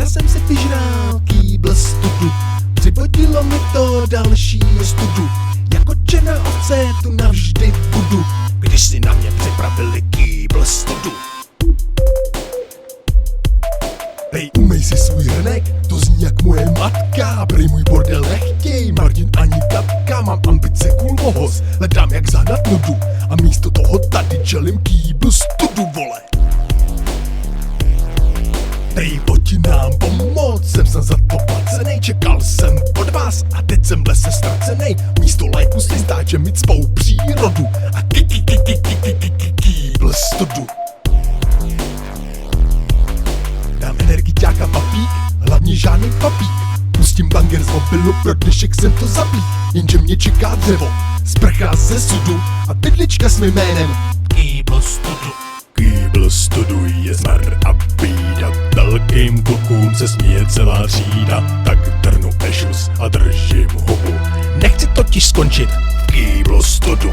Já jsem si vyžrál kýbl studu, přivodilo mi to dalšího studu. Jako černá ovce tu navždy budu, když si na mě připravili kýbl studu. Hej, umej si svůj hrnek, to zní jak moje matka. Prej můj bordel nechtěj, Martin ani Katka. Mám ambice cool vohoz, hledám jak zahnat nudu. A místo toho tady čelím kýbl studu, vole. Hej, pojď nám pomoct, jsem snad za to placenej. Čekal jsem od vás a teď jsem v lese ztracenej. Místo lajku si stáčem mít svou přírodu. A kýbl studu. Dám energiťáka papík, hlavně žádný papík. Pustím banger z mobilu, pro dnešek jsem to zabít. Jenže mě čeká dřevo, sprcha ze sudu a bydlička s mým jménem kýbl studu. Kýbl studu je zmar a bída, velkým klukům se směje celá třída. Tak trhnu ešus a držím hubu, nechci totiž skončit v kýbl studu.